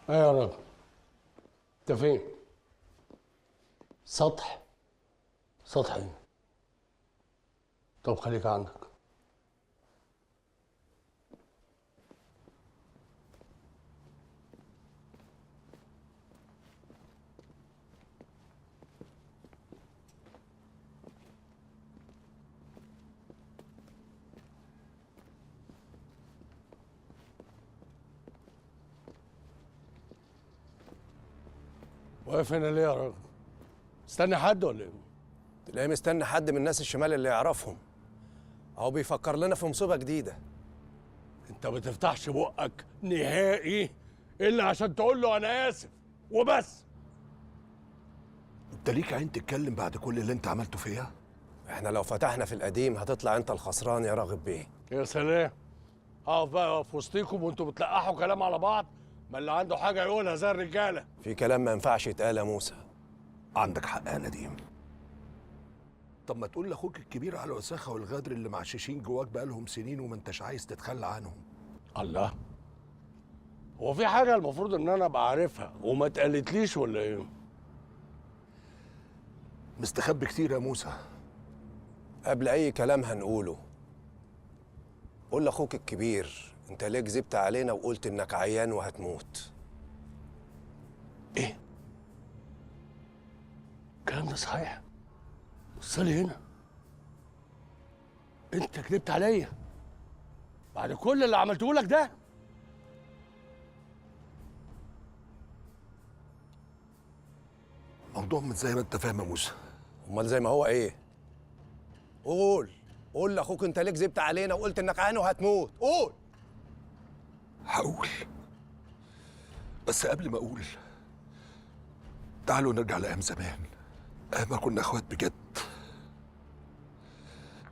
ايه يا راجل، انت فين؟ سطح؟ سطح ايه؟ طب خليك عندك. واقف هنا ليه يا راجل؟ استني حد ولا ايه؟ تلاقيه مستني حد من الناس الشمال اللي يعرفهم، اهو بيفكر لنا في مصيبه جديده. انت ما تفتحش بقك نهائي الا عشان تقول له انا اسف وبس. انت ليك عين تتكلم بعد كل اللي انت عملته فيا؟ احنا لو فتحنا في القديم هتطلع انت الخسران يا راغب بيه. يا سلام، هقف بقى في وسطيكم وانتوا بتلقحوا كلام على بعض؟ ما اللي عنده حاجه يقولها زي الرجاله. في كلام ما ينفعش يتقال يا موسى. عندك حق يا نديم. طب ما تقول لاخوك الكبير على الوساخه والغدر اللي معششين جواك بقالهم سنين وما انتش عايز تتخلى عنهم. الله، هو في حاجه المفروض ان انا ابقى عارفها وما اتقالتليش ولا ايه؟ مستخبي كتير يا موسى. قبل اي كلام هنقوله، قول لاخوك الكبير انت ليه كذبت علينا وقلت انك عيان وهتموت؟ ايه الكلام ده صحيح؟ وصلي هنا، انت كذبت عليا بعد كل اللي عملته لك ده؟ موضوع مش زي ما انت فاهم يا موسى. امال زي ما هو ايه؟ قول لاخوك انت ليه كذبت علينا وقلت انك عيان وهتموت؟ قول. هقول، بس قبل ما اقول تعالوا نرجع لايام زمان، ايام ما كنا اخوات بجد،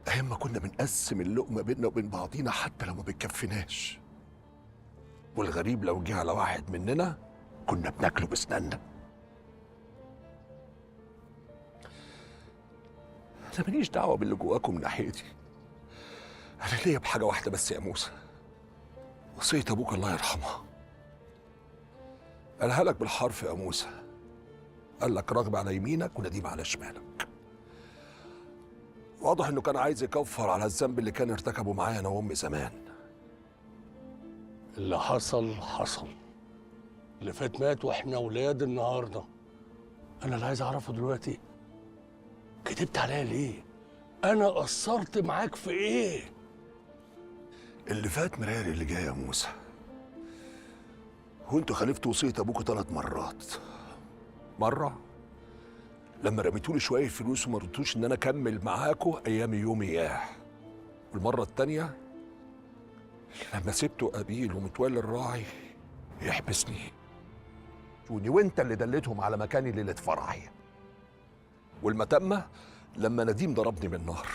ايام ما كنا بنقسم اللقمه بينا وبين بعضينا حتى لو ما بتكفيناش، والغريب لو جه على واحد مننا كنا بناكله بسناننا. انا ماليش دعوه باللي جواكم من ناحيتي، انا ليا بحاجه واحده بس يا موسى، وصيه ابوك الله يرحمها. قالها لك بالحرف يا موسى، قال لك راغب على يمينك ونديم على شمالك. واضح انه كان عايز يكفر على الذنب اللي كان ارتكبه معايا انا وامي زمان. اللي حصل حصل، اللي فات مات واحنا ولاد النهارده. انا اللي عايز اعرفه دلوقتي، كدبت عليا ليه؟ انا قصرت معاك في ايه؟ اللي فات مراري اللي جاي يا موسى. وانتوا خالفتوا وصيه ابوكوا 3 مرات. مره لما رميتولي شويه فلوس وما رضيتوش ان انا اكمل معاكوا ايام يوم اياه. والمره التانيه لما سبتوا قبيل ومتولي الراعي يحبسني وانت اللي دلتهم على مكاني ليله فرحي. والمتمه لما نديم ضربني بالنار.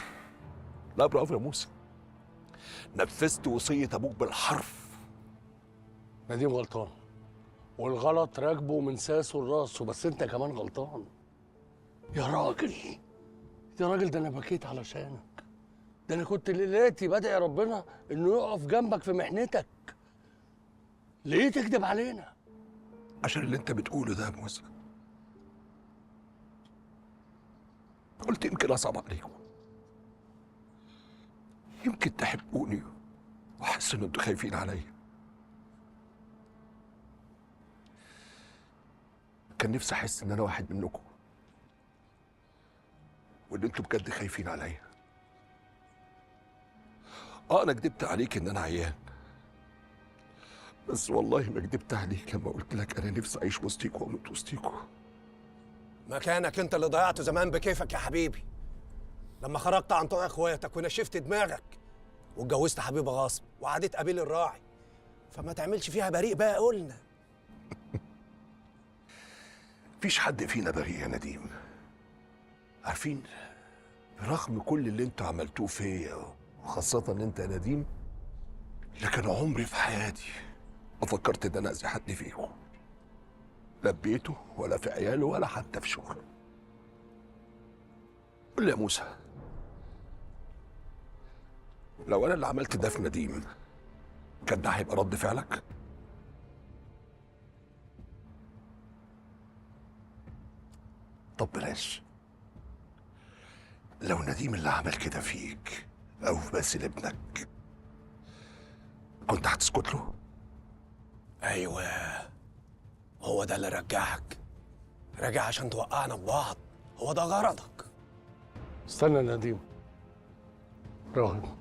لا برافو يا موسى، نفذت وصيه ابوك بالحرف. نديم غلطان، والغلط راكبه من ساسه لراسه، بس انت كمان غلطان. يا راجل يا راجل، ده انا بكيت علشانك، ده انا كنت ليلاتي بدعي ربنا انه يقف جنبك في محنتك. ليه تكذب علينا؟ عشان اللي انت بتقوله ده يا موسى. قلت يمكن اصعب عليكم، يمكن تحبوني واحس ان انتوا خايفين عليا. كان نفسي احس ان انا واحد منكم وان انتوا بجد خايفين عليا. انا كدبت عليك ان انا عيان، بس والله ما كدبت عليك لما قلت لك انا نفسي اعيش وسطيكوا واموت وسطيكوا. مكانك انت اللي ضيعته زمان بكيفك يا حبيبي، لما خرجت عن طوع اخواتك ونشفت دماغك واتجوزت حبيبه غصب وقعدت قبيل الراعي. فما تعملش فيها بريء بقى، قلنا. مفيش حد فينا بريء يا نديم. عارفين، رغم كل اللي انتوا عملتوه فيا وخاصة انت يا نديم، لكن عمري في حياتي ما فكرت ان انا اذي حد فيكم، لا ببيته ولا في عياله ولا حتى في شغله. قول لي يا موسى، لو انا اللي عملت ده في نديم كان ده هيبقى رد فعلك؟ طب بلاش. لو نديم اللي عمل كده فيك او في باسل ابنك كنت هتسكت له؟ ايوه، هو ده اللي رجعك. راجع عشان توقعنا ببعض، هو ده غرضك. استنى يا نديم. راغب،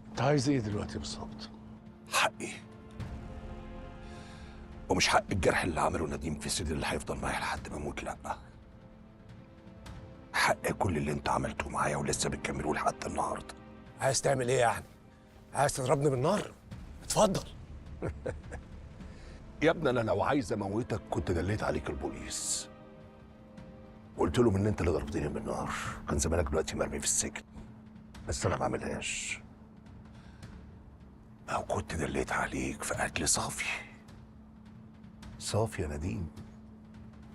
انت عايز ايه دلوقتي بالظبط؟ حقي، ومش حق الجرح اللي عمله نديم في سيدي اللي هيفضل معايا لحد ما اموت، لا. حق كل اللي انت عملته معايا ولسه بتكملوه لحد النهارده. عايز تعمل ايه يعني؟ عايز تضربني بالنار؟ اتفضل. يا ابني انا لو عايز اموتك كنت دليت عليك البوليس، قلت لهم ان انت اللي ضربتني بالنار، كان زمانك دلوقتي مرمي في السجن. بس انا ما اعملهاش. او كنت دليت عليك في قتل صافي. صافي يا نديم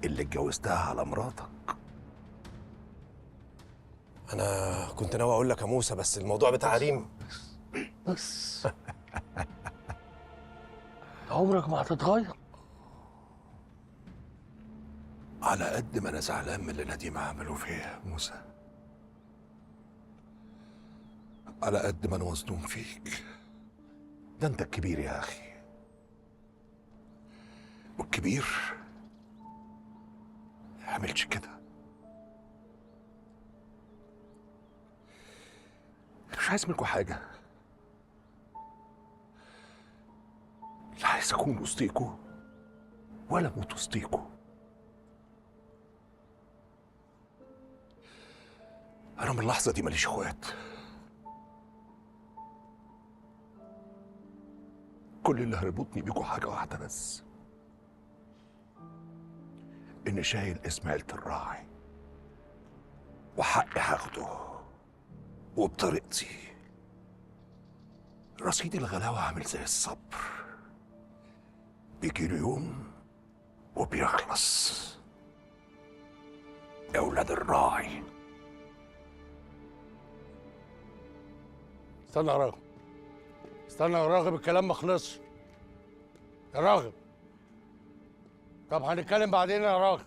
اللي اتجوزتها على مراتك. انا كنت ناوي اقول لك يا موسى، بس الموضوع بتاع ريم. بس عمرك ما هتتغير. على قد ما انا زعلان من اللي نديم عمله فيا يا موسى، على قد ما انا مصدوم فيك. ده انت الكبير يا اخي، والكبير ما يعملش كده. مش عايز منكم حاجه، لا عايز اكون وسطيكوا ولا اموت وسطيكوا. انا من اللحظه دي ماليش اخوات. كل اللي هربطني بيكوا حاجه واحده بس، اني شايل اسم عيلة الراعي، وحقي هاخده وبطريقتي. رصيد الغلاوه عامل زي الصبر، بيجيله يوم وبيخلص. يا ولاد الراعي. استنى يا راغب، استنى يا راغب، الكلام ما خلصش يا راغب. طب هنتكلم بعدين يا راغب.